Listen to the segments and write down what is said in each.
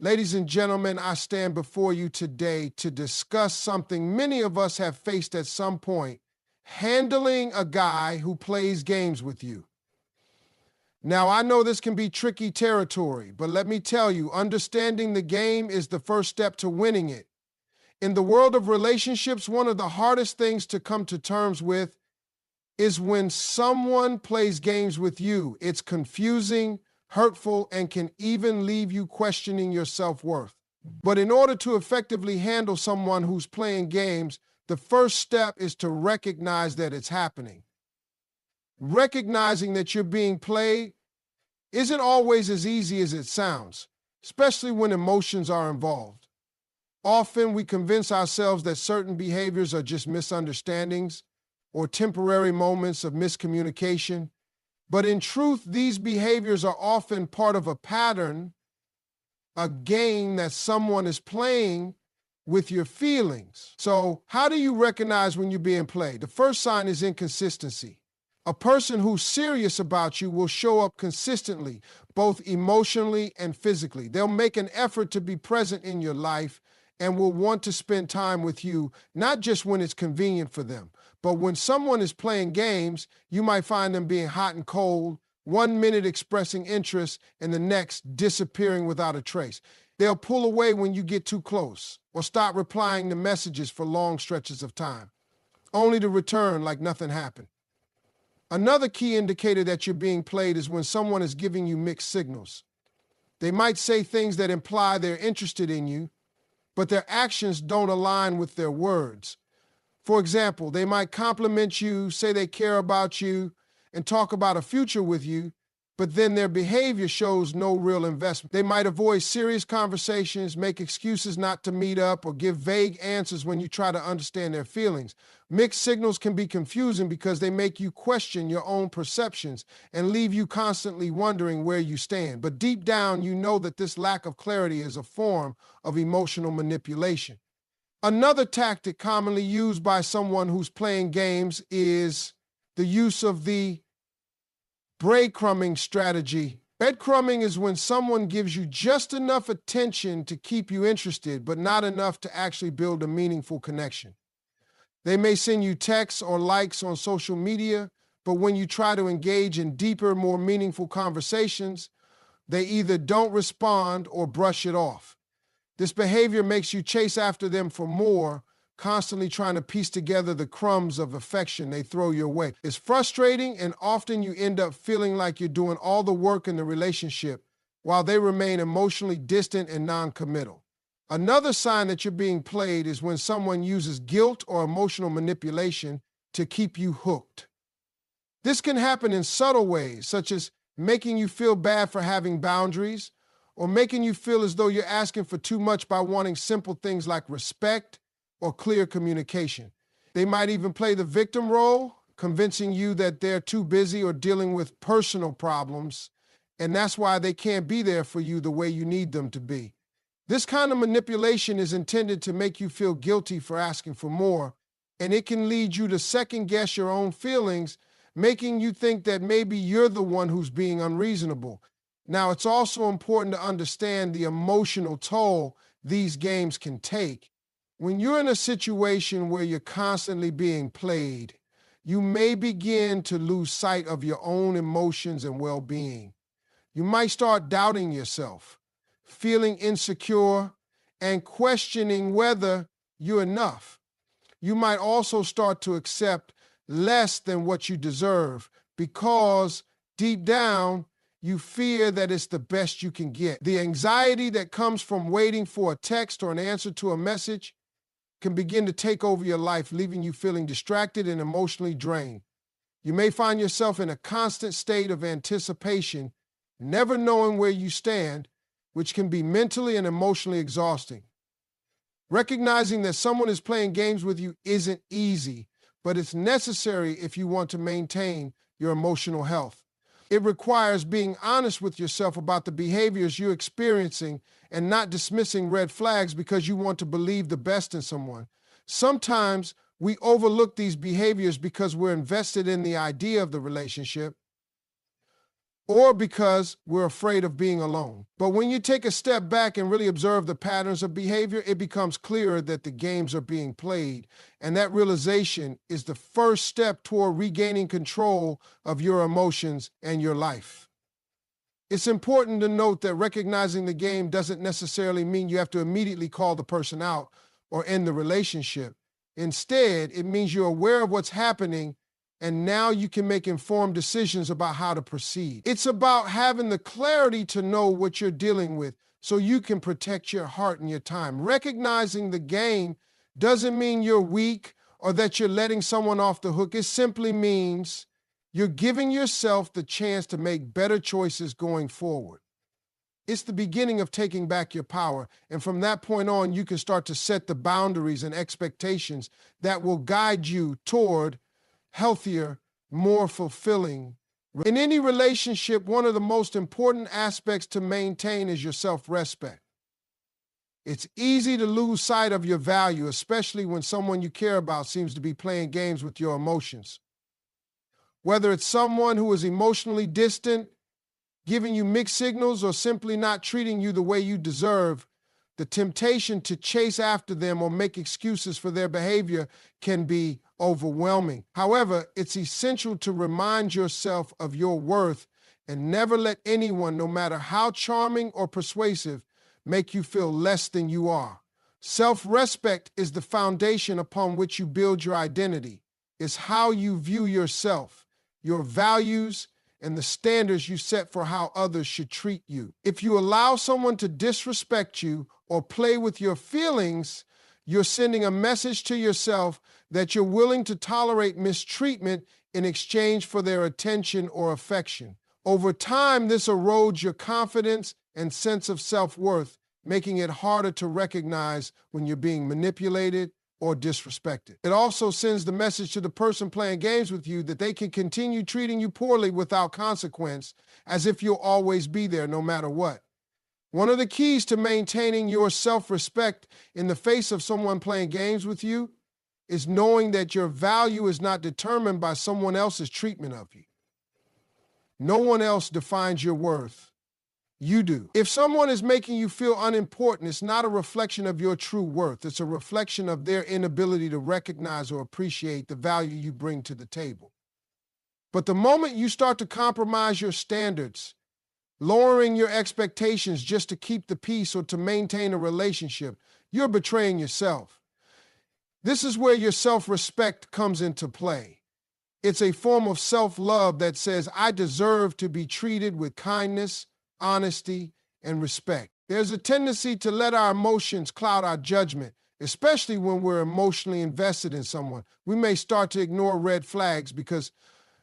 Ladies and gentlemen, I stand before you today to discuss something many of us have faced at some point: handling a guy who plays games with you. Now, I know this can be tricky territory, but let me tell you, understanding the game is the first step to winning it. In the world of relationships, one of the hardest things to come to terms with is when someone plays games with you. It's confusing, hurtful, and can even leave you questioning your self-worth. But in order to effectively handle someone who's playing games, the first step is to recognize that it's happening. Recognizing that you're being played isn't always as easy as it sounds, especially when emotions are involved. Often we convince ourselves that certain behaviors are just misunderstandings or temporary moments of miscommunication, but in truth, these behaviors are often part of a pattern, a game that someone is playing with your feelings. So, how do you recognize when you're being played? The first sign is inconsistency. A person who's serious about you will show up consistently, both emotionally and physically. They'll make an effort to be present in your life and will want to spend time with you, not just when it's convenient for them, but when someone is playing games, you might find them being hot and cold, 1 minute expressing interest and the next disappearing without a trace. They'll pull away when you get too close or stop replying to messages for long stretches of time, only to return like nothing happened. Another key indicator that you're being played is when someone is giving you mixed signals. They might say things that imply they're interested in you, but their actions don't align with their words. For example, they might compliment you, say they care about you, and talk about a future with you, but then their behavior shows no real investment. They might avoid serious conversations, make excuses not to meet up, or give vague answers when you try to understand their feelings. Mixed signals can be confusing because they make you question your own perceptions and leave you constantly wondering where you stand. But deep down, you know that this lack of clarity is a form of emotional manipulation. Another tactic commonly used by someone who's playing games is the use of the breadcrumbing strategy. Breadcrumbing is when someone gives you just enough attention to keep you interested, but not enough to actually build a meaningful connection. They may send you texts or likes on social media, but when you try to engage in deeper, more meaningful conversations, they either don't respond or brush it off. This behavior makes you chase after them for more, constantly trying to piece together the crumbs of affection they throw your way. It's frustrating, and often you end up feeling like you're doing all the work in the relationship while they remain emotionally distant and non-committal. Another sign that you're being played is when someone uses guilt or emotional manipulation to keep you hooked. This can happen in subtle ways, such as making you feel bad for having boundaries, or making you feel as though you're asking for too much by wanting simple things like respect or clear communication. They might even play the victim role, convincing you that they're too busy or dealing with personal problems, and that's why they can't be there for you the way you need them to be. This kind of manipulation is intended to make you feel guilty for asking for more, and it can lead you to second-guess your own feelings, making you think that maybe you're the one who's being unreasonable. Now, it's also important to understand the emotional toll these games can take. When you're in a situation where you're constantly being played, you may begin to lose sight of your own emotions and well-being. You might start doubting yourself, feeling insecure, and questioning whether you're enough. You might also start to accept less than what you deserve because deep down, you fear that it's the best you can get. The anxiety that comes from waiting for a text or an answer to a message can begin to take over your life, leaving you feeling distracted and emotionally drained. You may find yourself in a constant state of anticipation, never knowing where you stand, which can be mentally and emotionally exhausting. Recognizing that someone is playing games with you isn't easy, but it's necessary if you want to maintain your emotional health. It requires being honest with yourself about the behaviors you're experiencing and not dismissing red flags because you want to believe the best in someone. Sometimes we overlook these behaviors because we're invested in the idea of the relationship. or because we're afraid of being alone. But when you take a step back and really observe the patterns of behavior, it becomes clearer that the games are being played, and that realization is the first step toward regaining control of your emotions and your life. It's important to note that recognizing the game doesn't necessarily mean you have to immediately call the person out or end the relationship. Instead, it means you're aware of what's happening, and now you can make informed decisions about how to proceed. It's about having the clarity to know what you're dealing with so you can protect your heart and your time. Recognizing the game doesn't mean you're weak or that you're letting someone off the hook. It simply means you're giving yourself the chance to make better choices going forward. It's the beginning of taking back your power, and from that point on, you can start to set the boundaries and expectations that will guide you toward healthier, more fulfilling. In any relationship, one of the most important aspects to maintain is your self-respect. It's easy to lose sight of your value, especially when someone you care about seems to be playing games with your emotions. Whether it's someone who is emotionally distant, giving you mixed signals, or simply not treating you the way you deserve, the temptation to chase after them or make excuses for their behavior can be overwhelming. However, it's essential to remind yourself of your worth and never let anyone, no matter how charming or persuasive, make you feel less than you are. Self-respect is the foundation upon which you build your identity. It's how you view yourself, your values, and the standards you set for how others should treat you. If you allow someone to disrespect you or play with your feelings, you're sending a message to yourself that you're willing to tolerate mistreatment in exchange for their attention or affection. Over time, this erodes your confidence and sense of self-worth, making it harder to recognize when you're being manipulated or disrespected. It also sends the message to the person playing games with you that they can continue treating you poorly without consequence, as if you'll always be there no matter what. One of the keys to maintaining your self-respect in the face of someone playing games with you is knowing that your value is not determined by someone else's treatment of you. No one else defines your worth. You do. If someone is making you feel unimportant, it's not a reflection of your true worth. It's a reflection of their inability to recognize or appreciate the value you bring to the table. But the moment you start to compromise your standards, lowering your expectations just to keep the peace or to maintain a relationship, you're betraying yourself. This is where your self-respect comes into play. It's a form of self-love that says, I deserve to be treated with kindness, honesty, and respect. There's a tendency to let our emotions cloud our judgment, especially when we're emotionally invested in someone. We may start to ignore red flags because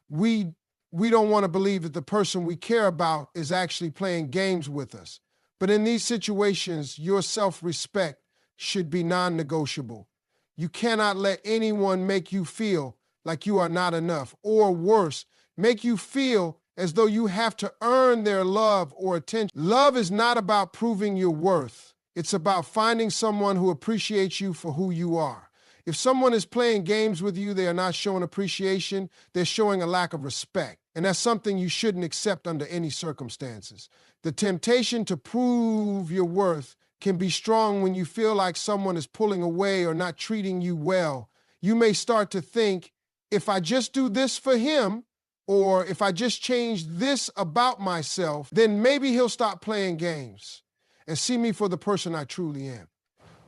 we don't want to believe that the person we care about is actually playing games with us. But in these situations, your self-respect should be non-negotiable. You cannot let anyone make you feel like you are not enough, or worse, make you feel as though you have to earn their love or attention. Love is not about proving your worth. It's about finding someone who appreciates you for who you are. If someone is playing games with you, they are not showing appreciation, they're showing a lack of respect. And that's something you shouldn't accept under any circumstances. The temptation to prove your worth can be strong when you feel like someone is pulling away or not treating you well. You may start to think, if I just do this for him, or if I just change this about myself, then maybe he'll stop playing games and see me for the person I truly am.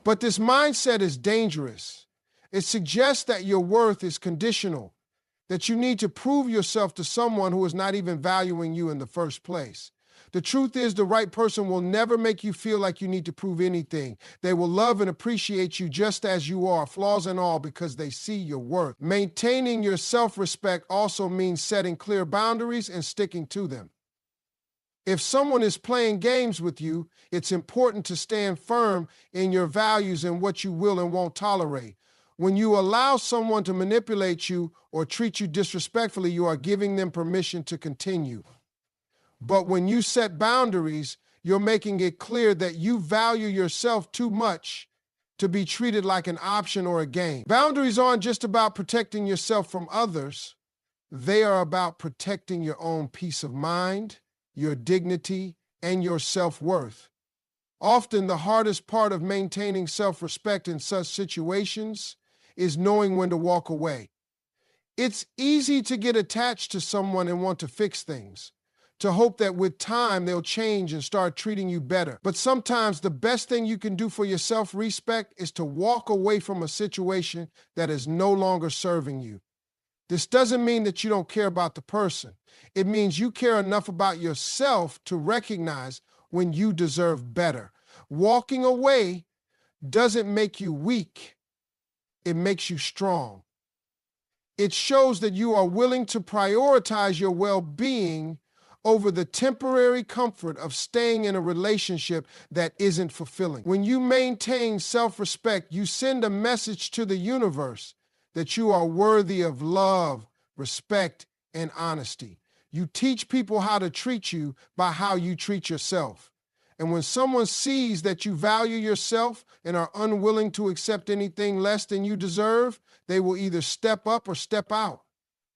But this mindset is dangerous. It suggests that your worth is conditional, that you need to prove yourself to someone who is not even valuing you in the first place. The truth is, the right person will never make you feel like you need to prove anything. They will love and appreciate you just as you are, flaws and all, because they see your worth. Maintaining your self-respect also means setting clear boundaries and sticking to them. If someone is playing games with you, it's important to stand firm in your values and what you will and won't tolerate. When you allow someone to manipulate you or treat you disrespectfully, you are giving them permission to continue. But when you set boundaries, you're making it clear that you value yourself too much to be treated like an option or a game. Boundaries aren't just about protecting yourself from others. They are about protecting your own peace of mind your dignity, and your self-worth. Often, the hardest part of maintaining self-respect in such situations is knowing when to walk away. It's easy to get attached to someone and want to fix things, to hope that with time they'll change and start treating you better. But sometimes the best thing you can do for your self-respect is to walk away from a situation that is no longer serving you. This doesn't mean that you don't care about the person. It means you care enough about yourself to recognize when you deserve better. Walking away doesn't make you weak. It makes you strong. It shows that you are willing to prioritize your well-being over the temporary comfort of staying in a relationship that isn't fulfilling. When you maintain self-respect, you send a message to the universe that you are worthy of love, respect, and honesty. You teach people how to treat you by how you treat yourself. And when someone sees that you value yourself and are unwilling to accept anything less than you deserve, they will either step up or step out.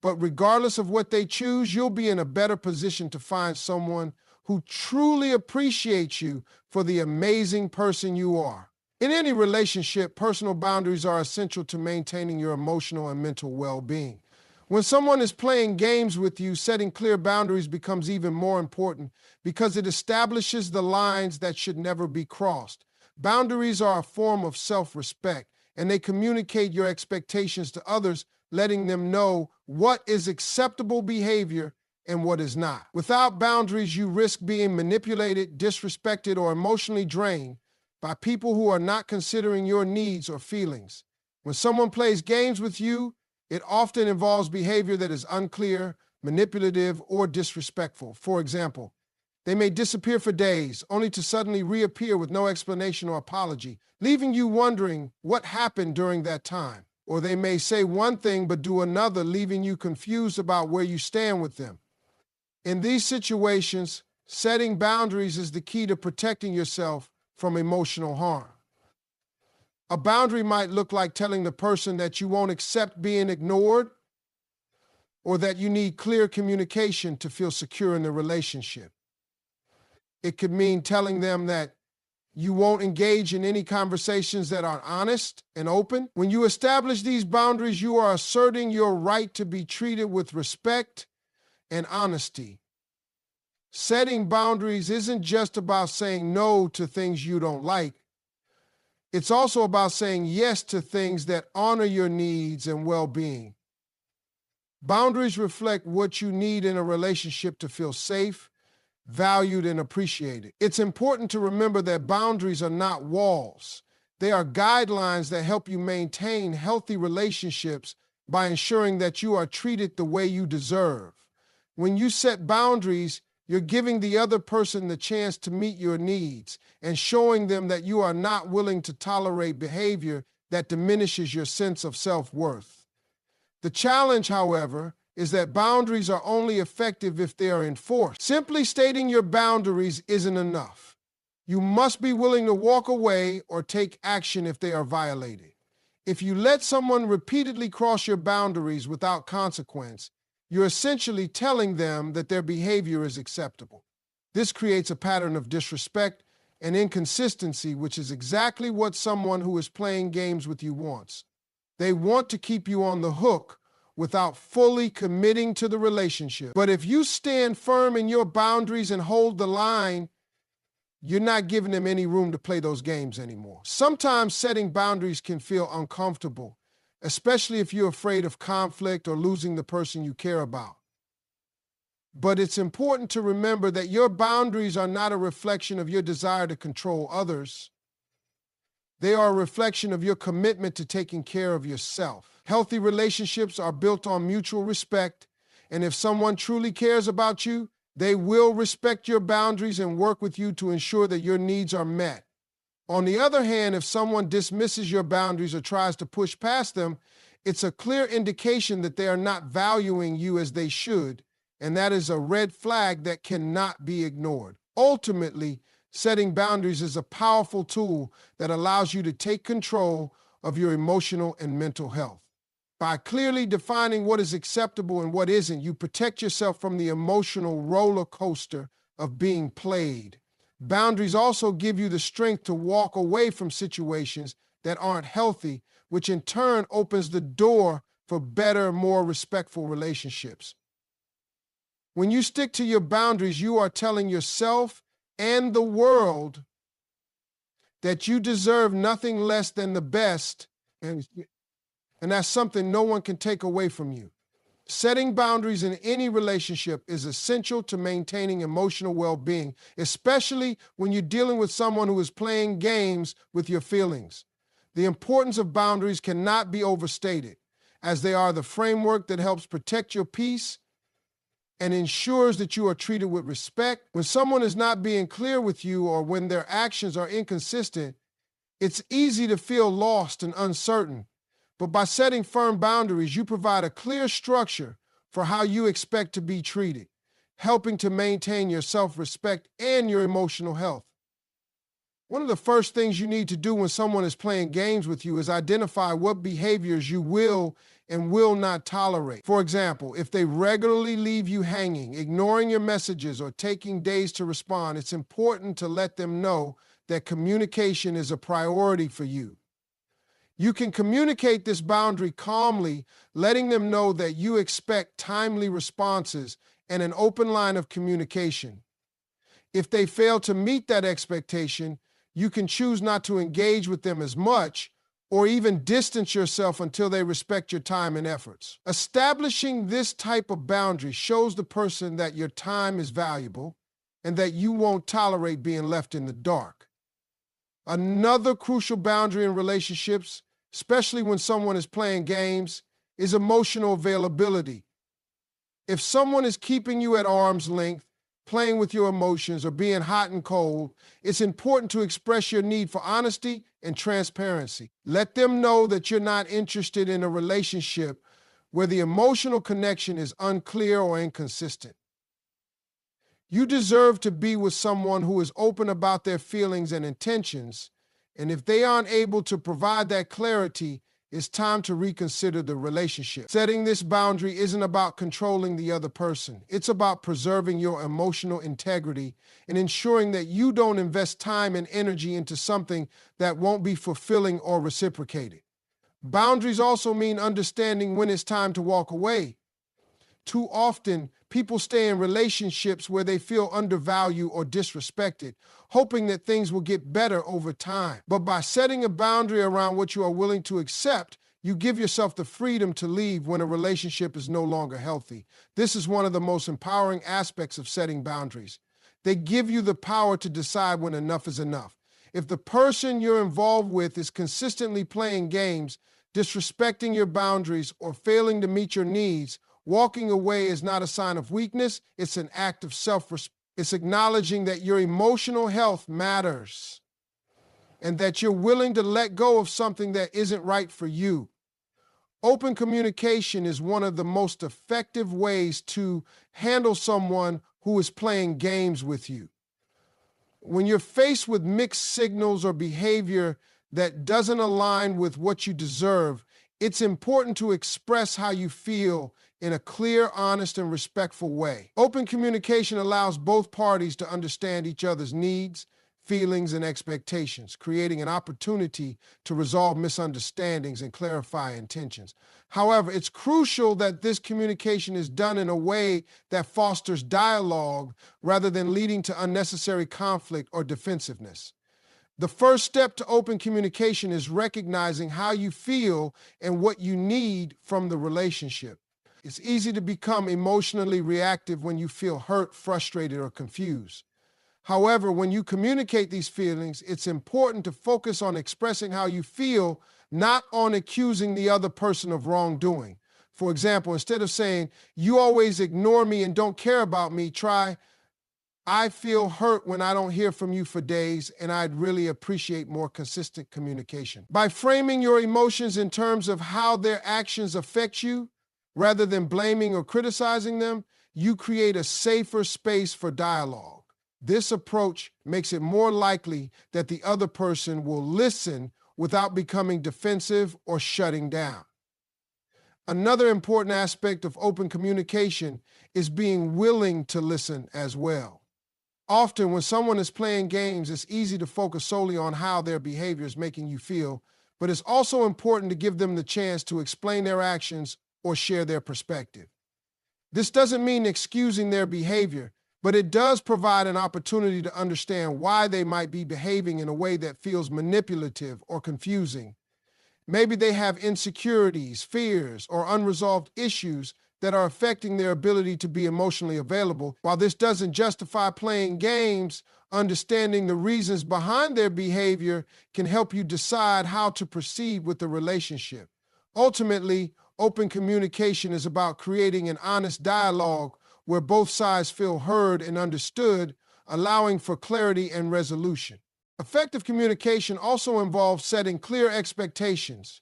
But regardless of what they choose, you'll be in a better position to find someone who truly appreciates you for the amazing person you are. In any relationship, personal boundaries are essential to maintaining your emotional and mental well-being. When someone is playing games with you, setting clear boundaries becomes even more important because it establishes the lines that should never be crossed. Boundaries are a form of self-respect, and they communicate your expectations to others, letting them know what is acceptable behavior and what is not. Without boundaries, you risk being manipulated, disrespected, or emotionally drained by people who are not considering your needs or feelings. When someone plays games with you, it often involves behavior that is unclear, manipulative, or disrespectful. For example, they may disappear for days, only to suddenly reappear with no explanation or apology, leaving you wondering what happened during that time. Or they may say one thing but do another, leaving you confused about where you stand with them. In these situations, setting boundaries is the key to protecting yourself from emotional harm. A boundary might look like telling the person that you won't accept being ignored or that you need clear communication to feel secure in the relationship. It could mean telling them that you won't engage in any conversations that are honest and open. When you establish these boundaries, you are asserting your right to be treated with respect and honesty. Setting boundaries isn't just about saying no to things you don't like. It's also about saying yes to things that honor your needs and well-being. Boundaries reflect what you need in a relationship to feel safe, valued, and appreciated. It's important to remember that boundaries are not walls. They are guidelines that help you maintain healthy relationships by ensuring that you are treated the way you deserve. When you set boundaries, you're giving the other person the chance to meet your needs and showing them that you are not willing to tolerate behavior that diminishes your sense of self-worth. The challenge, however, is that boundaries are only effective if they are enforced. Simply stating your boundaries isn't enough. You must be willing to walk away or take action if they are violated. If you let someone repeatedly cross your boundaries without consequence, you're essentially telling them that their behavior is acceptable. This creates a pattern of disrespect and inconsistency, which is exactly what someone who is playing games with you wants. They want to keep you on the hook without fully committing to the relationship. But if you stand firm in your boundaries and hold the line, you're not giving them any room to play those games anymore. Sometimes setting boundaries can feel uncomfortable, especially if you're afraid of conflict or losing the person you care about. But it's important to remember that your boundaries are not a reflection of your desire to control others. They are a reflection of your commitment to taking care of yourself. Healthy relationships are built on mutual respect, and if someone truly cares about you, they will respect your boundaries and work with you to ensure that your needs are met. On the other hand, if someone dismisses your boundaries or tries to push past them, it's a clear indication that they are not valuing you as they should, and that is a red flag that cannot be ignored. Ultimately, setting boundaries is a powerful tool that allows you to take control of your emotional and mental health. By clearly defining what is acceptable and what isn't, you protect yourself from the emotional roller coaster of being played. Boundaries also give you the strength to walk away from situations that aren't healthy, which in turn opens the door for better, more respectful relationships. When you stick to your boundaries, you are telling yourself and the world that you deserve nothing less than the best, and that's something no one can take away from you. Setting boundaries in any relationship is essential to maintaining emotional well-being, especially when you're dealing with someone who is playing games with your feelings. The importance of boundaries cannot be overstated, as they are the framework that helps protect your peace and ensures that you are treated with respect. When someone is not being clear with you or when their actions are inconsistent, it's easy to feel lost and uncertain. But by setting firm boundaries, you provide a clear structure for how you expect to be treated, helping to maintain your self-respect and your emotional health. One of the first things you need to do when someone is playing games with you is identify what behaviors you will and will not tolerate. For example, if they regularly leave you hanging, ignoring your messages, or taking days to respond, it's important to let them know that communication is a priority for you. You can communicate this boundary calmly, letting them know that you expect timely responses and an open line of communication. If they fail to meet that expectation, you can choose not to engage with them as much or even distance yourself until they respect your time and efforts. Establishing this type of boundary shows the person that your time is valuable and that you won't tolerate being left in the dark. Another crucial boundary in relationships, especially when someone is playing games, is emotional availability. If someone is keeping you at arm's length, playing with your emotions, or being hot and cold, it's important to express your need for honesty and transparency. Let them know that you're not interested in a relationship where the emotional connection is unclear or inconsistent. You deserve to be with someone who is open about their feelings and intentions, and if they aren't able to provide that clarity, it's time to reconsider the relationship. Setting this boundary isn't about controlling the other person. It's about preserving your emotional integrity and ensuring that you don't invest time and energy into something that won't be fulfilling or reciprocated. Boundaries also mean understanding when it's time to walk away. Too often, people stay in relationships where they feel undervalued or disrespected, hoping that things will get better over time. But by setting a boundary around what you are willing to accept, you give yourself the freedom to leave when a relationship is no longer healthy. This is one of the most empowering aspects of setting boundaries. They give you the power to decide when enough is enough. If the person you're involved with is consistently playing games, disrespecting your boundaries, or failing to meet your needs, walking away is not a sign of weakness, it's an act of self-respect. It's acknowledging that your emotional health matters and that you're willing to let go of something that isn't right for you. Open communication is one of the most effective ways to handle someone who is playing games with you. When you're faced with mixed signals or behavior that doesn't align with what you deserve, it's important to express how you feel in a clear, honest, and respectful way. Open communication allows both parties to understand each other's needs, feelings, and expectations, creating an opportunity to resolve misunderstandings and clarify intentions. However, it's crucial that this communication is done in a way that fosters dialogue rather than leading to unnecessary conflict or defensiveness. The first step to open communication is recognizing how you feel and what you need from the relationship. It's easy to become emotionally reactive when you feel hurt, frustrated, or confused. However, when you communicate these feelings, it's important to focus on expressing how you feel, not on accusing the other person of wrongdoing. For example, instead of saying, "You always ignore me and don't care about me," try, "I feel hurt when I don't hear from you for days, and I'd really appreciate more consistent communication." By framing your emotions in terms of how their actions affect you, rather than blaming or criticizing them, you create a safer space for dialogue. This approach makes it more likely that the other person will listen without becoming defensive or shutting down. Another important aspect of open communication is being willing to listen as well. Often, when someone is playing games, it's easy to focus solely on how their behavior is making you feel, but it's also important to give them the chance to explain their actions or share their perspective. This doesn't mean excusing their behavior, but it does provide an opportunity to understand why they might be behaving in a way that feels manipulative or confusing. Maybe they have insecurities, fears, or unresolved issues that are affecting their ability to be emotionally available. While this doesn't justify playing games, understanding the reasons behind their behavior can help you decide how to proceed with the relationship. Ultimately, open communication is about creating an honest dialogue where both sides feel heard and understood, allowing for clarity and resolution. Effective communication also involves setting clear expectations.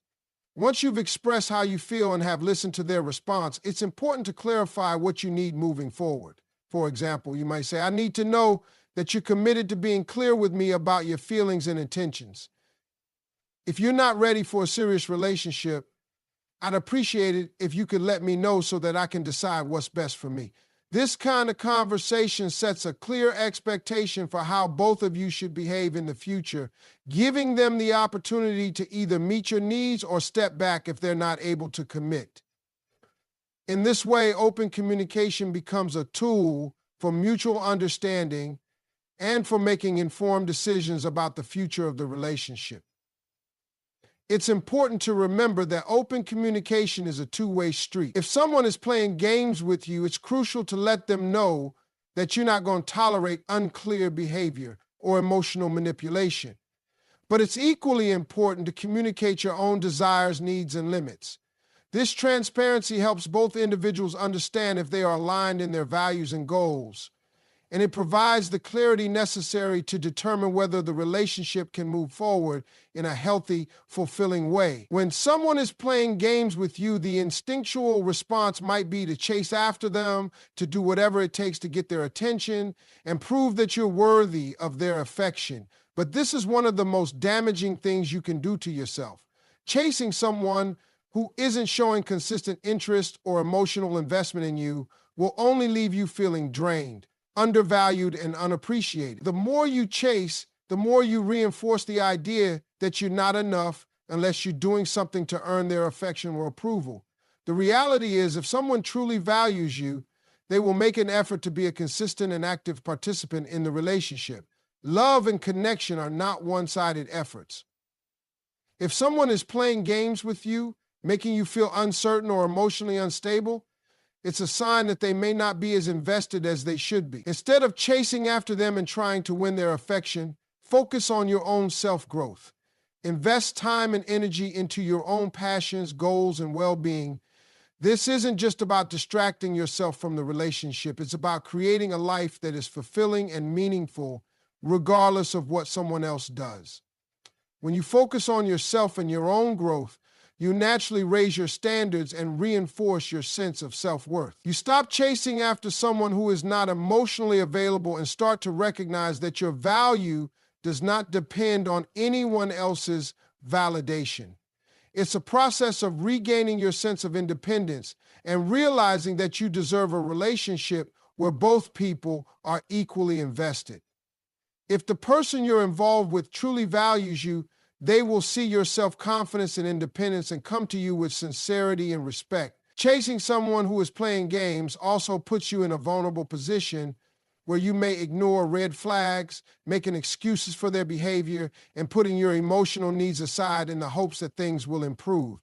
Once you've expressed how you feel and have listened to their response, it's important to clarify what you need moving forward. For example, you might say, I need to know that you're committed to being clear with me about your feelings and intentions. If you're not ready for a serious relationship, I'd appreciate it if you could let me know so that I can decide what's best for me. This kind of conversation sets a clear expectation for how both of you should behave in the future, giving them the opportunity to either meet your needs or step back if they're not able to commit. In this way, open communication becomes a tool for mutual understanding and for making informed decisions about the future of the relationship. It's important to remember that open communication is a two-way street. If someone is playing games with you, it's crucial to let them know that you're not going to tolerate unclear behavior or emotional manipulation. But it's equally important to communicate your own desires, needs, and limits. This transparency helps both individuals understand if they are aligned in their values and goals, and it provides the clarity necessary to determine whether the relationship can move forward in a healthy, fulfilling way. When someone is playing games with you, the instinctual response might be to chase after them, to do whatever it takes to get their attention, and prove that you're worthy of their affection. But this is one of the most damaging things you can do to yourself. Chasing someone who isn't showing consistent interest or emotional investment in you will only leave you feeling drained, undervalued, and unappreciated. The more you chase, the more you reinforce the idea that you're not enough unless you're doing something to earn their affection or approval. The reality is, if someone truly values you, they will make an effort to be a consistent and active participant in the relationship. Love and connection are not one-sided efforts. If someone is playing games with you, making you feel uncertain or emotionally unstable, it's a sign that they may not be as invested as they should be. Instead of chasing after them and trying to win their affection, focus on your own self-growth. Invest time and energy into your own passions, goals, and well-being. This isn't just about distracting yourself from the relationship. It's about creating a life that is fulfilling and meaningful, regardless of what someone else does. When you focus on yourself and your own growth, you naturally raise your standards and reinforce your sense of self-worth. You stop chasing after someone who is not emotionally available and start to recognize that your value does not depend on anyone else's validation. It's a process of regaining your sense of independence and realizing that you deserve a relationship where both people are equally invested. If the person you're involved with truly values you, they will see your self-confidence and independence and come to you with sincerity and respect. Chasing someone who is playing games also puts you in a vulnerable position where you may ignore red flags, making excuses for their behavior, and putting your emotional needs aside in the hopes that things will improve.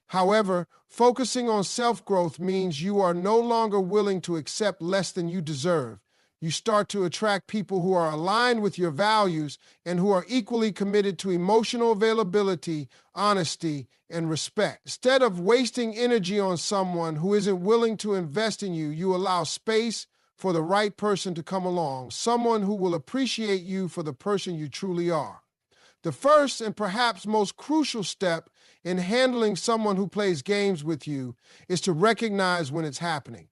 However, focusing on self-growth means you are no longer willing to accept less than you deserve. You start to attract people who are aligned with your values and who are equally committed to emotional availability, honesty, and respect. Instead of wasting energy on someone who isn't willing to invest in you, you allow space for the right person to come along, someone who will appreciate you for the person you truly are. The first and perhaps most crucial step in handling someone who plays games with you is to recognize when it's happening.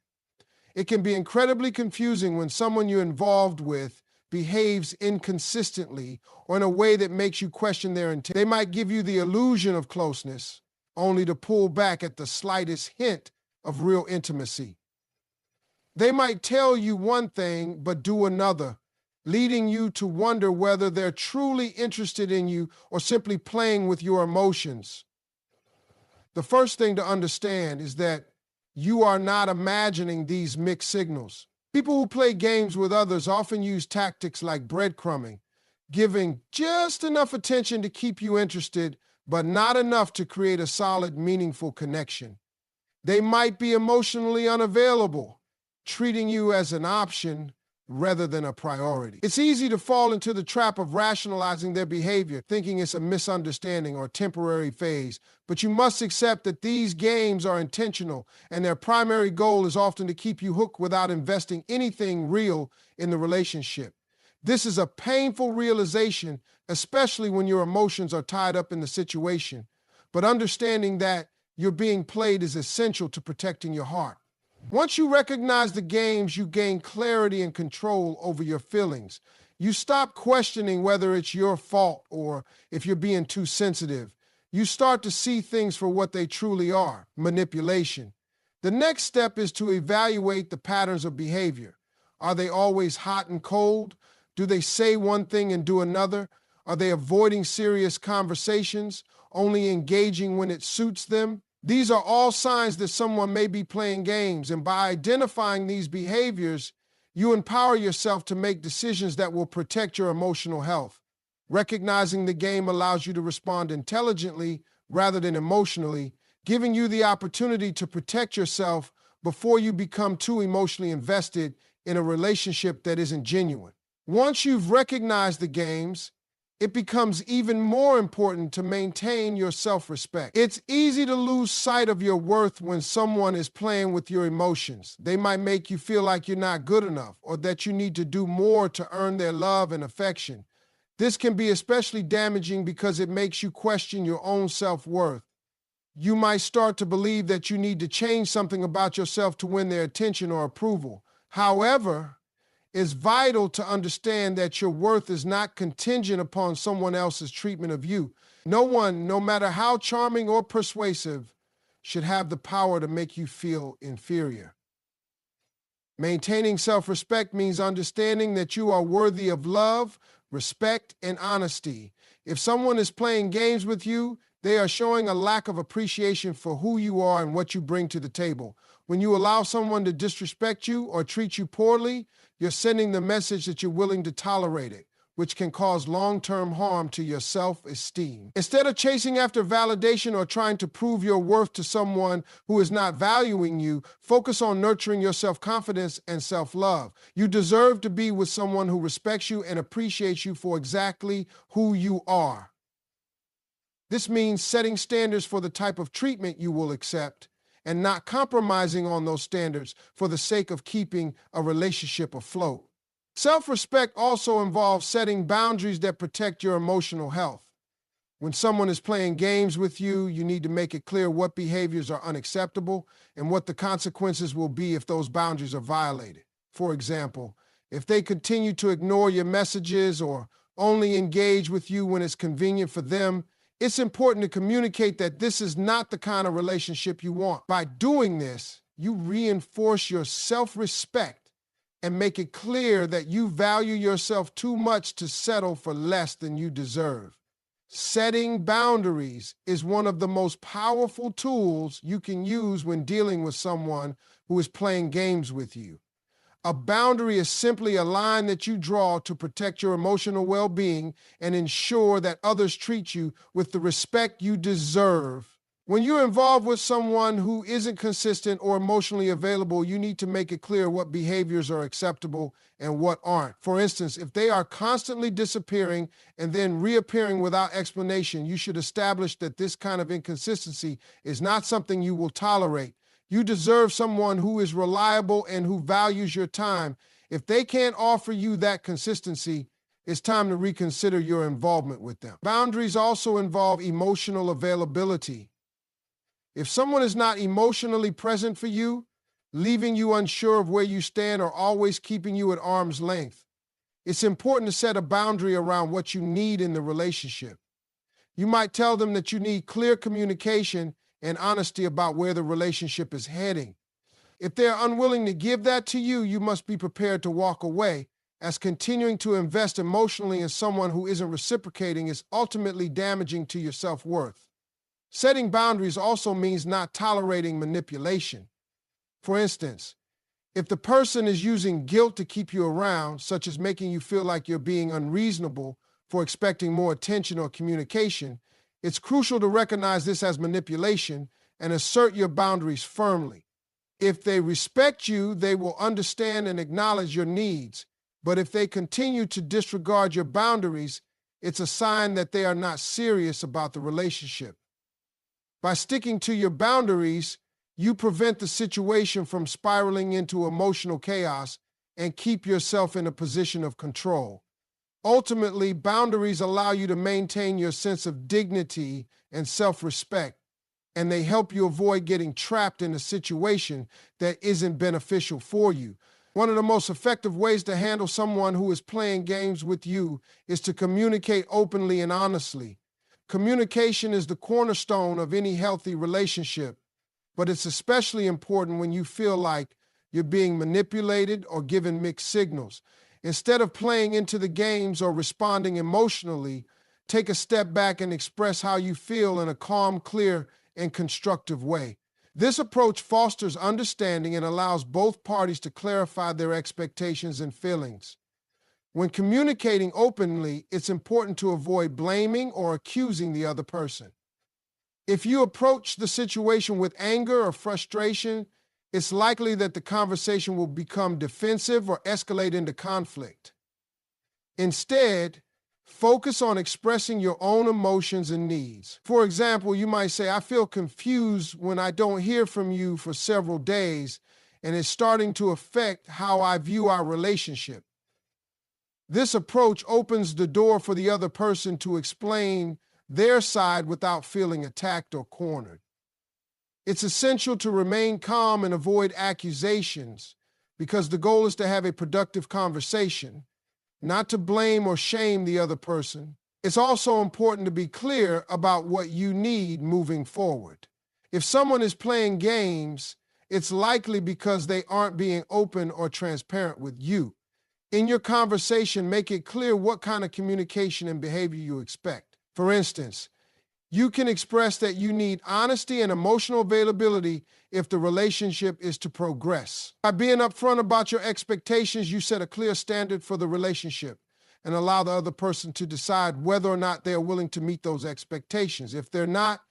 It can be incredibly confusing when someone you're involved with behaves inconsistently or in a way that makes you question their intent. They might give you the illusion of closeness, only to pull back at the slightest hint of real intimacy. They might tell you one thing but do another, leading you to wonder whether they're truly interested in you or simply playing with your emotions. The first thing to understand is that you are not imagining these mixed signals. People who play games with others often use tactics like breadcrumbing, giving just enough attention to keep you interested, but not enough to create a solid, meaningful connection. They might be emotionally unavailable, treating you as an option rather than a priority. It's easy to fall into the trap of rationalizing their behavior, thinking it's a misunderstanding or temporary phase. But you must accept that these games are intentional, and their primary goal is often to keep you hooked without investing anything real in the relationship. This is a painful realization, especially when your emotions are tied up in the situation. But understanding that you're being played is essential to protecting your heart. Once you recognize the games, you gain clarity and control over your feelings. You stop questioning whether it's your fault or if you're being too sensitive. You start to see things for what they truly are: manipulation. The next step is to evaluate the patterns of behavior. Are they always hot and cold? Do they say one thing and do another? Are they avoiding serious conversations, only engaging when it suits them? These are all signs that someone may be playing games, and by identifying these behaviors, you empower yourself to make decisions that will protect your emotional health. Recognizing the game allows you to respond intelligently rather than emotionally, giving you the opportunity to protect yourself before you become too emotionally invested in a relationship that isn't genuine. Once you've recognized the games, it becomes even more important to maintain your self-respect. It's easy to lose sight of your worth when someone is playing with your emotions. They might make you feel like you're not good enough or that you need to do more to earn their love and affection. This can be especially damaging because it makes you question your own self-worth. You might start to believe that you need to change something about yourself to win their attention or approval. However, it's vital to understand that your worth is not contingent upon someone else's treatment of you. No one, no matter how charming or persuasive, should have the power to make you feel inferior. Maintaining self-respect means understanding that you are worthy of love, respect, and honesty. If someone is playing games with you, they are showing a lack of appreciation for who you are and what you bring to the table. When you allow someone to disrespect you or treat you poorly, you're sending the message that you're willing to tolerate it, which can cause long-term harm to your self-esteem. Instead of chasing after validation or trying to prove your worth to someone who is not valuing you, focus on nurturing your self-confidence and self-love. You deserve to be with someone who respects you and appreciates you for exactly who you are. This means setting standards for the type of treatment you will accept and not compromising on those standards for the sake of keeping a relationship afloat. Self-respect also involves setting boundaries that protect your emotional health. When someone is playing games with you, you need to make it clear what behaviors are unacceptable and what the consequences will be if those boundaries are violated. For example, if they continue to ignore your messages or only engage with you when it's convenient for them, it's important to communicate that this is not the kind of relationship you want. By doing this, you reinforce your self-respect and make it clear that you value yourself too much to settle for less than you deserve. Setting boundaries is one of the most powerful tools you can use when dealing with someone who is playing games with you. A boundary is simply a line that you draw to protect your emotional well-being and ensure that others treat you with the respect you deserve. When you're involved with someone who isn't consistent or emotionally available, you need to make it clear what behaviors are acceptable and what aren't. For instance, if they are constantly disappearing and then reappearing without explanation, you should establish that this kind of inconsistency is not something you will tolerate. You deserve someone who is reliable and who values your time. If they can't offer you that consistency, it's time to reconsider your involvement with them. Boundaries also involve emotional availability. If someone is not emotionally present for you, leaving you unsure of where you stand or always keeping you at arm's length, it's important to set a boundary around what you need in the relationship. You might tell them that you need clear communication and honesty about where the relationship is heading. If they're unwilling to give that to you, you must be prepared to walk away as continuing to invest emotionally in someone who isn't reciprocating is ultimately damaging to your self-worth. Setting boundaries also means not tolerating manipulation. For instance, if the person is using guilt to keep you around, such as making you feel like you're being unreasonable for expecting more attention or communication, it's crucial to recognize this as manipulation and assert your boundaries firmly. If they respect you, they will understand and acknowledge your needs. But if they continue to disregard your boundaries, it's a sign that they are not serious about the relationship. By sticking to your boundaries, you prevent the situation from spiraling into emotional chaos and keep yourself in a position of control. Ultimately, boundaries allow you to maintain your sense of dignity and self-respect, and they help you avoid getting trapped in a situation that isn't beneficial for you. One of the most effective ways to handle someone who is playing games with you is to communicate openly and honestly. Communication is the cornerstone of any healthy relationship, but it's especially important when you feel like you're being manipulated or given mixed signals. Instead of playing into the games or responding emotionally, take a step back and express how you feel in a calm, clear, and constructive way. This approach fosters understanding and allows both parties to clarify their expectations and feelings. When communicating openly, it's important to avoid blaming or accusing the other person. If you approach the situation with anger or frustration, it's likely that the conversation will become defensive or escalate into conflict. Instead, focus on expressing your own emotions and needs. For example, you might say, "I feel confused when I don't hear from you for several days, and it's starting to affect how I view our relationship." This approach opens the door for the other person to explain their side without feeling attacked or cornered. It's essential to remain calm and avoid accusations because the goal is to have a productive conversation, not to blame or shame the other person. It's also important to be clear about what you need moving forward. If someone is playing games, it's likely because they aren't being open or transparent with you. In your conversation, make it clear what kind of communication and behavior you expect. For instance, you can express that you need honesty and emotional availability if the relationship is to progress. By being upfront about your expectations, you set a clear standard for the relationship and allow the other person to decide whether or not they are willing to meet those expectations. If they're not,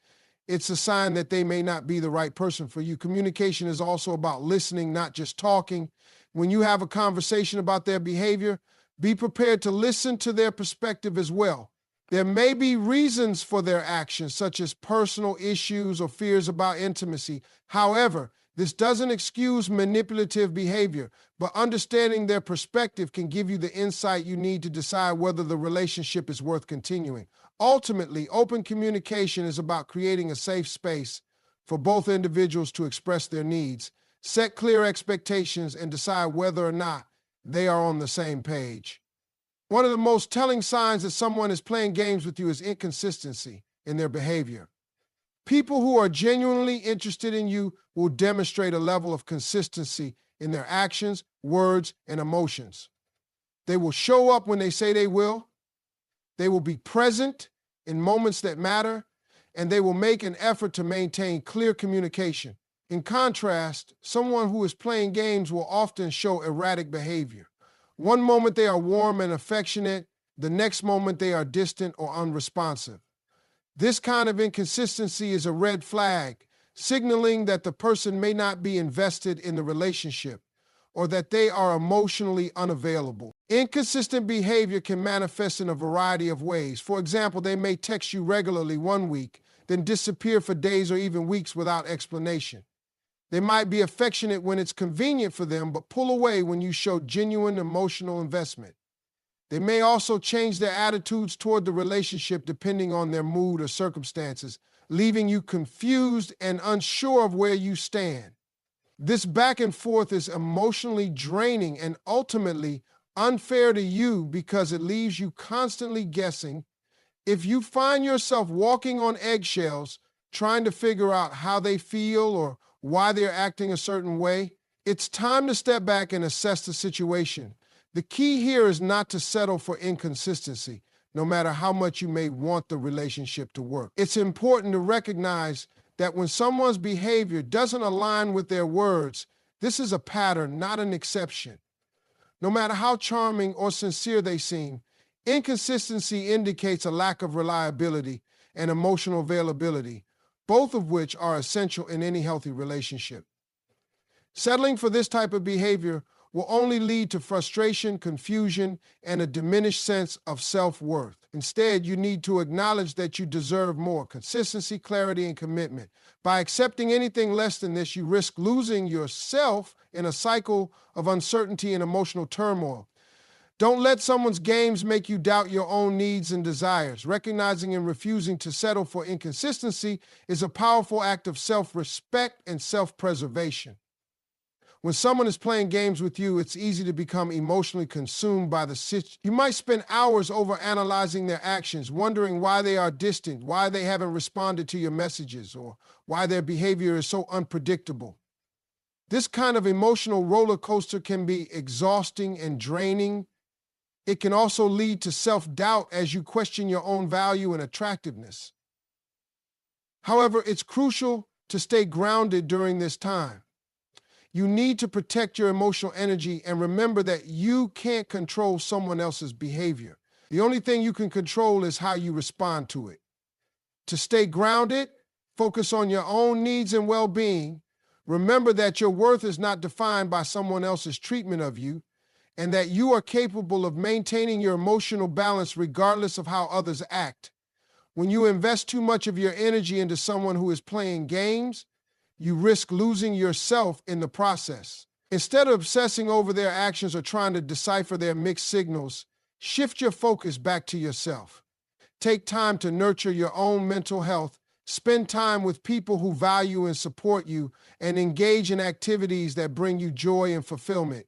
it's a sign that they may not be the right person for you. Communication is also about listening, not just talking. When you have a conversation about their behavior, be prepared to listen to their perspective as well. There may be reasons for their actions, such as personal issues or fears about intimacy. However, this doesn't excuse manipulative behavior, but understanding their perspective can give you the insight you need to decide whether the relationship is worth continuing. Ultimately, open communication is about creating a safe space for both individuals to express their needs, set clear expectations, and decide whether or not they are on the same page. One of the most telling signs that someone is playing games with you is inconsistency in their behavior. People who are genuinely interested in you will demonstrate a level of consistency in their actions, words, and emotions. They will show up when they say they will. They will be present in moments that matter, and they will make an effort to maintain clear communication. In contrast, someone who is playing games will often show erratic behavior. One moment they are warm and affectionate, the next moment they are distant or unresponsive. This kind of inconsistency is a red flag, signaling that the person may not be invested in the relationship or that they are emotionally unavailable. Inconsistent behavior can manifest in a variety of ways. For example, they may text you regularly one week, then disappear for days or even weeks without explanation. They might be affectionate when it's convenient for them, but pull away when you show genuine emotional investment. They may also change their attitudes toward the relationship depending on their mood or circumstances, leaving you confused and unsure of where you stand. This back and forth is emotionally draining and ultimately unfair to you because it leaves you constantly guessing. If you find yourself walking on eggshells, trying to figure out how they feel or why they're acting a certain way, it's time to step back and assess the situation. The key here is not to settle for inconsistency, no matter how much you may want the relationship to work. It's important to recognize that when someone's behavior doesn't align with their words, this is a pattern, not an exception. No matter how charming or sincere they seem, inconsistency indicates a lack of reliability and emotional availability, both of which are essential in any healthy relationship. Settling for this type of behavior will only lead to frustration, confusion, and a diminished sense of self-worth. Instead, you need to acknowledge that you deserve more: consistency, clarity, and commitment. By accepting anything less than this, you risk losing yourself in a cycle of uncertainty and emotional turmoil. Don't let someone's games make you doubt your own needs and desires. Recognizing and refusing to settle for inconsistency is a powerful act of self-respect and self-preservation. When someone is playing games with you, it's easy to become emotionally consumed by the situation. You might spend hours overanalyzing their actions, wondering why they are distant, why they haven't responded to your messages, or why their behavior is so unpredictable. This kind of emotional roller coaster can be exhausting and draining. It can also lead to self-doubt as you question your own value and attractiveness. However, it's crucial to stay grounded during this time. You need to protect your emotional energy and remember that you can't control someone else's behavior. The only thing you can control is how you respond to it. To stay grounded, focus on your own needs and well-being. Remember that your worth is not defined by someone else's treatment of you, and that you are capable of maintaining your emotional balance regardless of how others act. When you invest too much of your energy into someone who is playing games, you risk losing yourself in the process. Instead of obsessing over their actions or trying to decipher their mixed signals, shift your focus back to yourself. Take time to nurture your own mental health, spend time with people who value and support you, and engage in activities that bring you joy and fulfillment.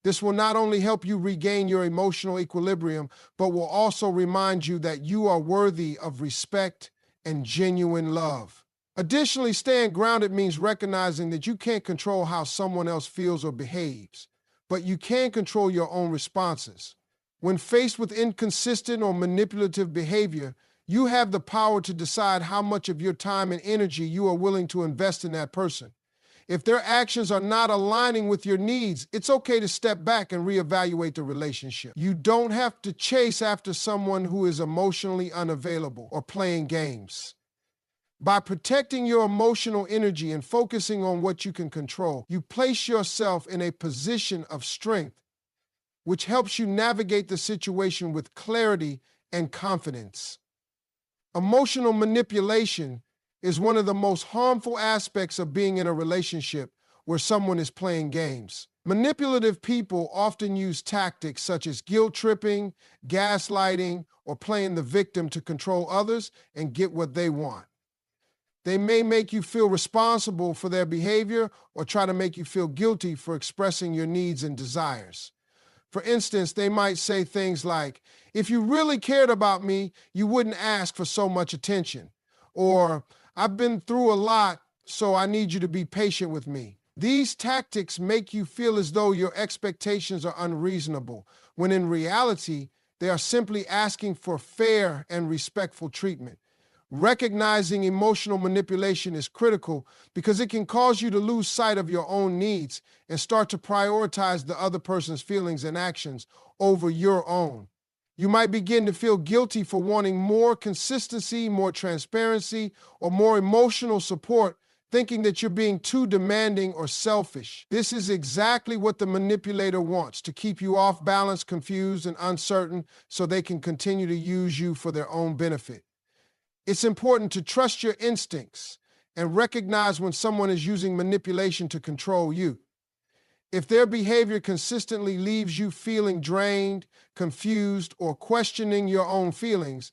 This will not only help you regain your emotional equilibrium, but will also remind you that you are worthy of respect and genuine love. Additionally, staying grounded means recognizing that you can't control how someone else feels or behaves, but you can control your own responses. When faced with inconsistent or manipulative behavior, you have the power to decide how much of your time and energy you are willing to invest in that person. If their actions are not aligning with your needs, it's okay to step back and reevaluate the relationship. You don't have to chase after someone who is emotionally unavailable or playing games. By protecting your emotional energy and focusing on what you can control, you place yourself in a position of strength, which helps you navigate the situation with clarity and confidence. Emotional manipulation is one of the most harmful aspects of being in a relationship where someone is playing games. Manipulative people often use tactics such as guilt tripping, gaslighting, or playing the victim to control others and get what they want. They may make you feel responsible for their behavior or try to make you feel guilty for expressing your needs and desires. For instance, they might say things like, "If you really cared about me, you wouldn't ask for so much attention." Or, "I've been through a lot, so I need you to be patient with me." These tactics make you feel as though your expectations are unreasonable, when in reality, they are simply asking for fair and respectful treatment. Recognizing emotional manipulation is critical because it can cause you to lose sight of your own needs and start to prioritize the other person's feelings and actions over your own. You might begin to feel guilty for wanting more consistency, more transparency, or more emotional support, thinking that you're being too demanding or selfish. This is exactly what the manipulator wants: to keep you off balance, confused, and uncertain so they can continue to use you for their own benefit. It's important to trust your instincts and recognize when someone is using manipulation to control you. If their behavior consistently leaves you feeling drained, confused, or questioning your own feelings,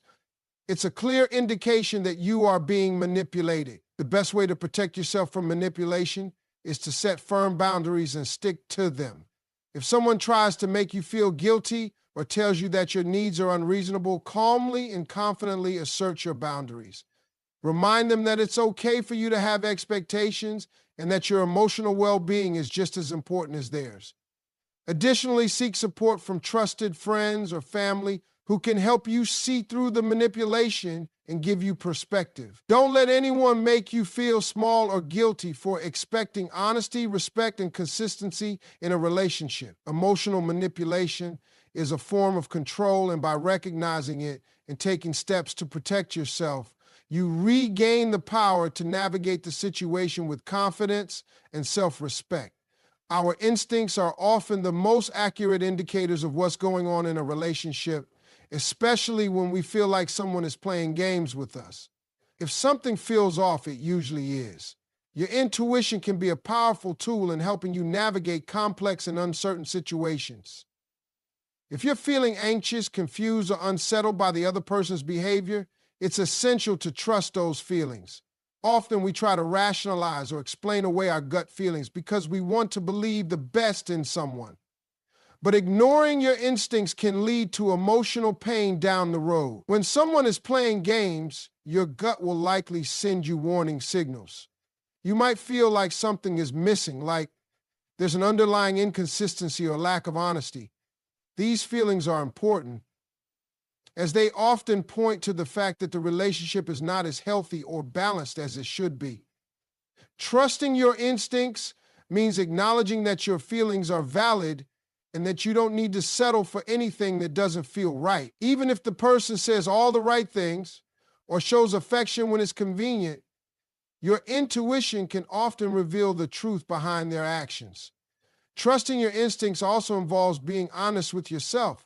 it's a clear indication that you are being manipulated. The best way to protect yourself from manipulation is to set firm boundaries and stick to them. If someone tries to make you feel guilty or tells you that your needs are unreasonable, calmly and confidently assert your boundaries. Remind them that it's okay for you to have expectations and that your emotional well-being is just as important as theirs. Additionally, seek support from trusted friends or family who can help you see through the manipulation and give you perspective. Don't let anyone make you feel small or guilty for expecting honesty, respect, and consistency in a relationship. Emotional manipulation is a form of control, and by recognizing it and taking steps to protect yourself, you regain the power to navigate the situation with confidence and self-respect. Our instincts are often the most accurate indicators of what's going on in a relationship, especially when we feel like someone is playing games with us. If something feels off, it usually is. Your intuition can be a powerful tool in helping you navigate complex and uncertain situations. If you're feeling anxious, confused, or unsettled by the other person's behavior, it's essential to trust those feelings. Often we try to rationalize or explain away our gut feelings because we want to believe the best in someone. But ignoring your instincts can lead to emotional pain down the road. When someone is playing games, your gut will likely send you warning signals. You might feel like something is missing, like there's an underlying inconsistency or lack of honesty. These feelings are important, as they often point to the fact that the relationship is not as healthy or balanced as it should be. Trusting your instincts means acknowledging that your feelings are valid and that you don't need to settle for anything that doesn't feel right. Even if the person says all the right things or shows affection when it's convenient, your intuition can often reveal the truth behind their actions. Trusting your instincts also involves being honest with yourself.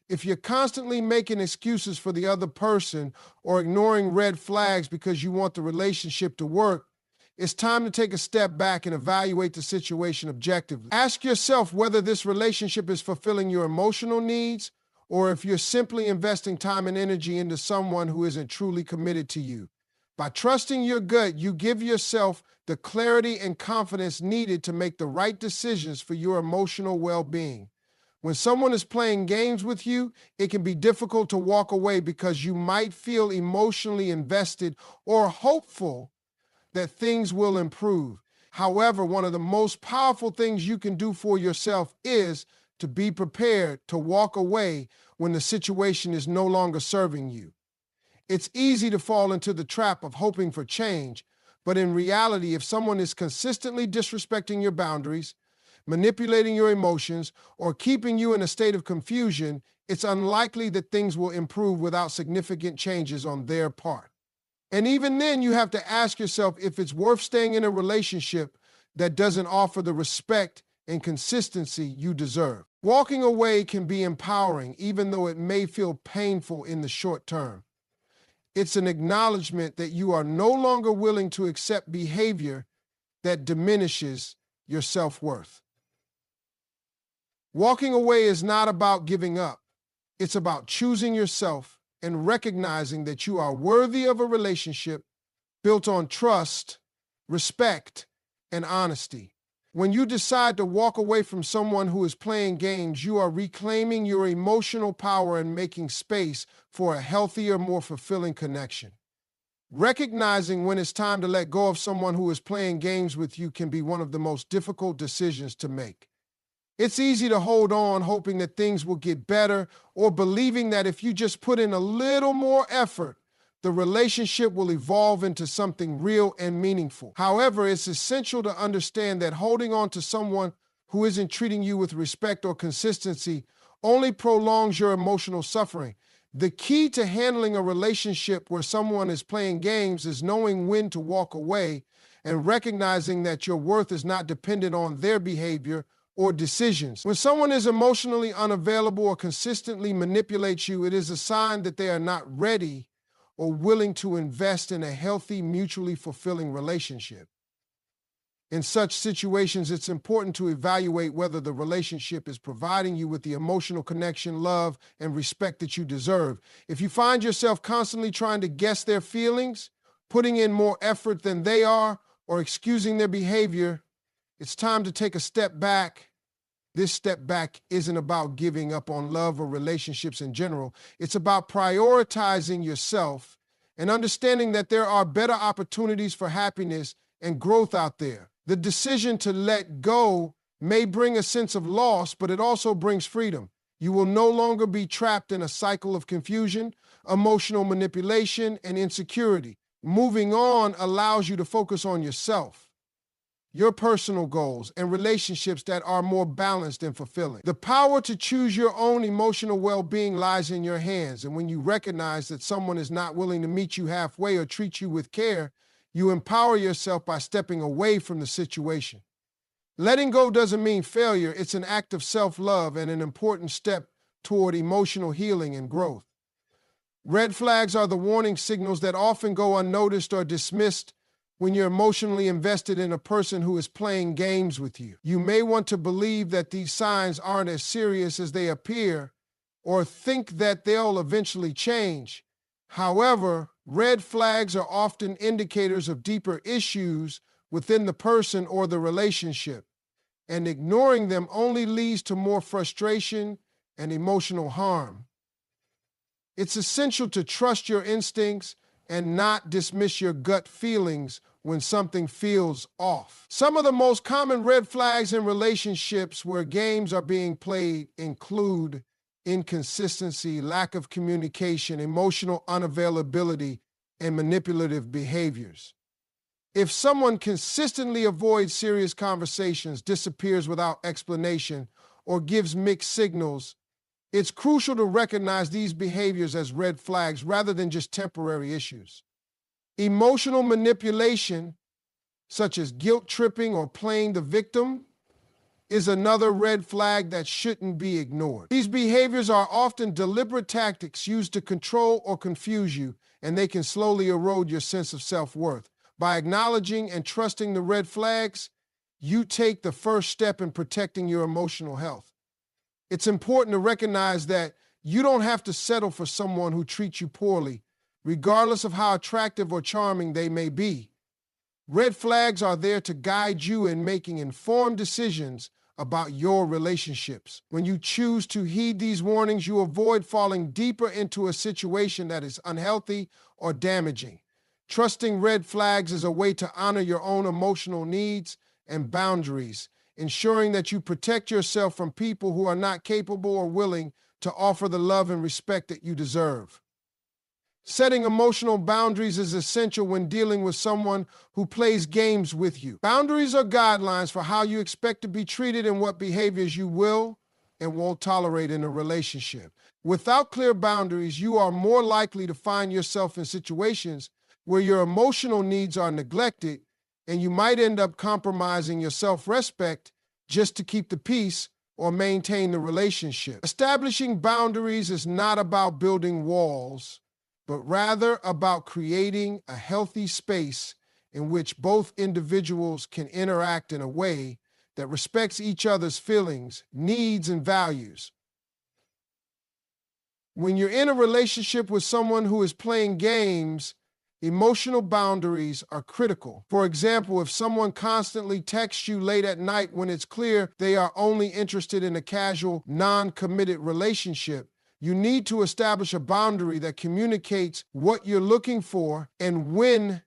If you're constantly making excuses for the other person or ignoring red flags because you want the relationship to work, it's time to take a step back and evaluate the situation objectively. Ask yourself whether this relationship is fulfilling your emotional needs or if you're simply investing time and energy into someone who isn't truly committed to you. By trusting your gut, you give yourself the clarity and confidence needed to make the right decisions for your emotional well-being. When someone is playing games with you, it can be difficult to walk away because you might feel emotionally invested or hopeful that things will improve. However, one of the most powerful things you can do for yourself is to be prepared to walk away when the situation is no longer serving you. It's easy to fall into the trap of hoping for change, but in reality, if someone is consistently disrespecting your boundaries, manipulating your emotions, or keeping you in a state of confusion, it's unlikely that things will improve without significant changes on their part. And even then, you have to ask yourself if it's worth staying in a relationship that doesn't offer the respect and consistency you deserve. Walking away can be empowering, even though it may feel painful in the short term. It's an acknowledgement that you are no longer willing to accept behavior that diminishes your self-worth. Walking away is not about giving up. It's about choosing yourself and recognizing that you are worthy of a relationship built on trust, respect, and honesty. When you decide to walk away from someone who is playing games, you are reclaiming your emotional power and making space for a healthier, more fulfilling connection. Recognizing when it's time to let go of someone who is playing games with you can be one of the most difficult decisions to make. It's easy to hold on, hoping that things will get better, or believing that if you just put in a little more effort, the relationship will evolve into something real and meaningful. However, it's essential to understand that holding on to someone who isn't treating you with respect or consistency only prolongs your emotional suffering. The key to handling a relationship where someone is playing games is knowing when to walk away and recognizing that your worth is not dependent on their behavior or decisions. When someone is emotionally unavailable or consistently manipulates you, it is a sign that they are not ready or willing to invest in a healthy, mutually fulfilling relationship. In such situations, it's important to evaluate whether the relationship is providing you with the emotional connection, love, and respect that you deserve. If you find yourself constantly trying to guess their feelings, putting in more effort than they are, or excusing their behavior, it's time to take a step back. This step back isn't about giving up on love or relationships in general. It's about prioritizing yourself and understanding that there are better opportunities for happiness and growth out there. The decision to let go may bring a sense of loss, but it also brings freedom. You will no longer be trapped in a cycle of confusion, emotional manipulation, and insecurity. Moving on allows you to focus on yourself, your personal goals, and relationships that are more balanced and fulfilling. The power to choose your own emotional well-being lies in your hands, and when you recognize that someone is not willing to meet you halfway or treat you with care, you empower yourself by stepping away from the situation. Letting go doesn't mean failure. It's an act of self-love and an important step toward emotional healing and growth. Red flags are the warning signals that often go unnoticed or dismissed when you're emotionally invested in a person who is playing games with you. You may want to believe that these signs aren't as serious as they appear or think that they'll eventually change. However, red flags are often indicators of deeper issues within the person or the relationship, and ignoring them only leads to more frustration and emotional harm. It's essential to trust your instincts and not dismiss your gut feelings when something feels off. Some of the most common red flags in relationships where games are being played include inconsistency, lack of communication, emotional unavailability, and manipulative behaviors. If someone consistently avoids serious conversations, disappears without explanation, or gives mixed signals, it's crucial to recognize these behaviors as red flags rather than just temporary issues. Emotional manipulation, such as guilt tripping or playing the victim, is another red flag that shouldn't be ignored. These behaviors are often deliberate tactics used to control or confuse you, and they can slowly erode your sense of self-worth. By acknowledging and trusting the red flags, you take the first step in protecting your emotional health. It's important to recognize that you don't have to settle for someone who treats you poorly, regardless of how attractive or charming they may be. Red flags are there to guide you in making informed decisions about your relationships. When you choose to heed these warnings, you avoid falling deeper into a situation that is unhealthy or damaging. Trusting red flags is a way to honor your own emotional needs and boundaries, ensuring that you protect yourself from people who are not capable or willing to offer the love and respect that you deserve. Setting emotional boundaries is essential when dealing with someone who plays games with you. Boundaries are guidelines for how you expect to be treated and what behaviors you will and won't tolerate in a relationship. Without clear boundaries, you are more likely to find yourself in situations where your emotional needs are neglected, and you might end up compromising your self-respect just to keep the peace or maintain the relationship. Establishing boundaries is not about building walls, but rather about creating a healthy space in which both individuals can interact in a way that respects each other's feelings, needs, and values. When you're in a relationship with someone who is playing games, emotional boundaries are critical. For example, if someone constantly texts you late at night when it's clear they are only interested in a casual, non-committed relationship, you need to establish a boundary that communicates what you're looking for and when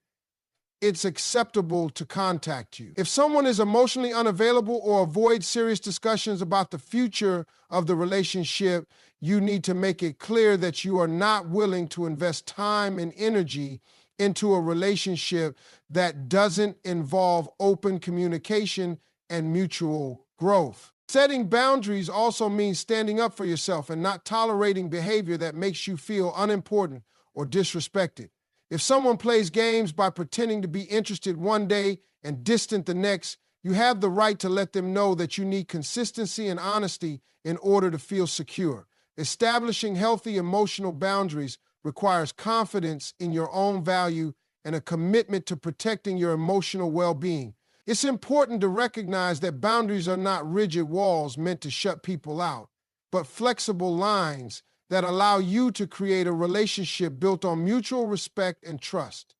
it's acceptable to contact you. If someone is emotionally unavailable or avoids serious discussions about the future of the relationship, you need to make it clear that you are not willing to invest time and energy into a relationship that doesn't involve open communication and mutual growth. Setting boundaries also means standing up for yourself and not tolerating behavior that makes you feel unimportant or disrespected. If someone plays games by pretending to be interested one day and distant the next, you have the right to let them know that you need consistency and honesty in order to feel secure. Establishing healthy emotional boundaries requires confidence in your own value and a commitment to protecting your emotional well-being. It's important to recognize that boundaries are not rigid walls meant to shut people out, but flexible lines that allow you to create a relationship built on mutual respect and trust.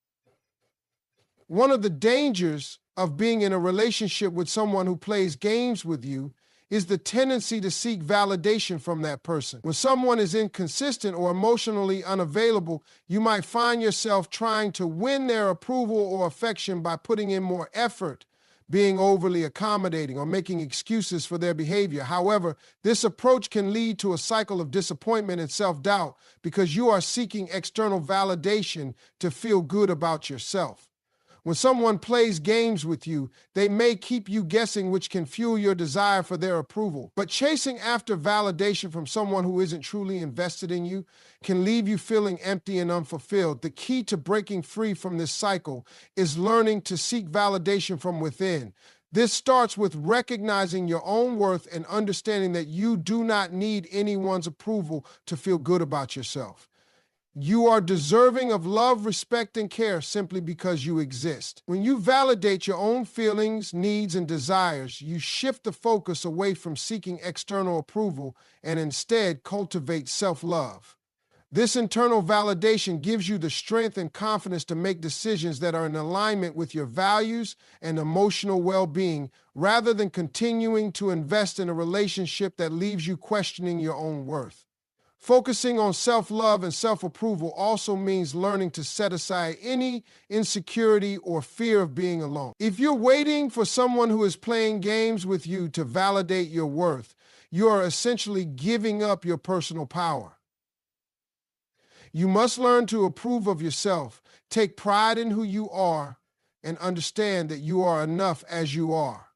One of the dangers of being in a relationship with someone who plays games with you is the tendency to seek validation from that person. When someone is inconsistent or emotionally unavailable, you might find yourself trying to win their approval or affection by putting in more effort, being overly accommodating, or making excuses for their behavior. However, this approach can lead to a cycle of disappointment and self-doubt because you are seeking external validation to feel good about yourself. When someone plays games with you, they may keep you guessing, which can fuel your desire for their approval. But chasing after validation from someone who isn't truly invested in you can leave you feeling empty and unfulfilled. The key to breaking free from this cycle is learning to seek validation from within. This starts with recognizing your own worth and understanding that you do not need anyone's approval to feel good about yourself. You are deserving of love, respect, and care simply because you exist. When you validate your own feelings, needs, and desires, you shift the focus away from seeking external approval and instead cultivate self-love. This internal validation gives you the strength and confidence to make decisions that are in alignment with your values and emotional well-being, rather than continuing to invest in a relationship that leaves you questioning your own worth. Focusing on self-love and self-approval also means learning to set aside any insecurity or fear of being alone. If you're waiting for someone who is playing games with you to validate your worth, you are essentially giving up your personal power. You must learn to approve of yourself, take pride in who you are, and understand that you are enough as you are.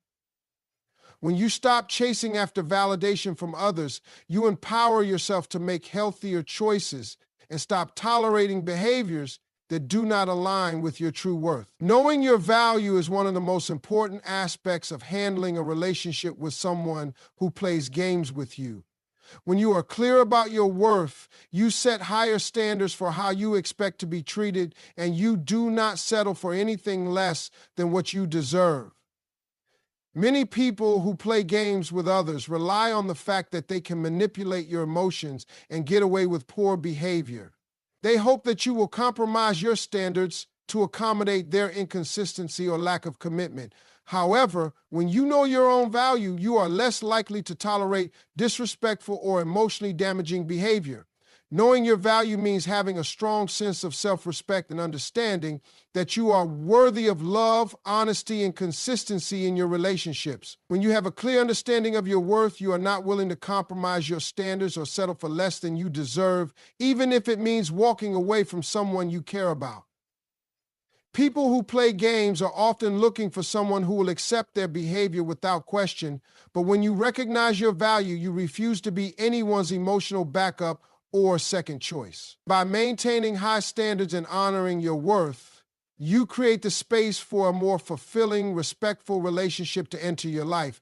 When you stop chasing after validation from others, you empower yourself to make healthier choices and stop tolerating behaviors that do not align with your true worth. Knowing your value is one of the most important aspects of handling a relationship with someone who plays games with you. When you are clear about your worth, you set higher standards for how you expect to be treated, and you do not settle for anything less than what you deserve. Many people who play games with others rely on the fact that they can manipulate your emotions and get away with poor behavior. They hope that you will compromise your standards to accommodate their inconsistency or lack of commitment. However, when you know your own value, you are less likely to tolerate disrespectful or emotionally damaging behavior. Knowing your value means having a strong sense of self-respect and understanding that you are worthy of love, honesty, and consistency in your relationships. When you have a clear understanding of your worth, you are not willing to compromise your standards or settle for less than you deserve, even if it means walking away from someone you care about. People who play games are often looking for someone who will accept their behavior without question, but when you recognize your value, you refuse to be anyone's emotional backup or second choice. By maintaining high standards and honoring your worth, you create the space for a more fulfilling, respectful relationship to enter your life.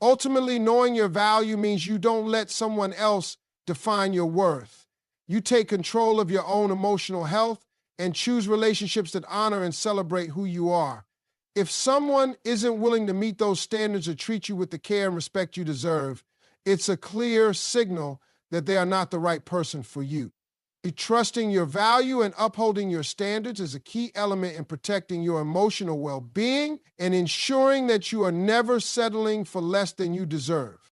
Ultimately, knowing your value means you don't let someone else define your worth. You take control of your own emotional health and choose relationships that honor and celebrate who you are. If someone isn't willing to meet those standards or treat you with the care and respect you deserve, it's a clear signal that they are not the right person for you. Trusting your value and upholding your standards is a key element in protecting your emotional well-being and ensuring that you are never settling for less than you deserve.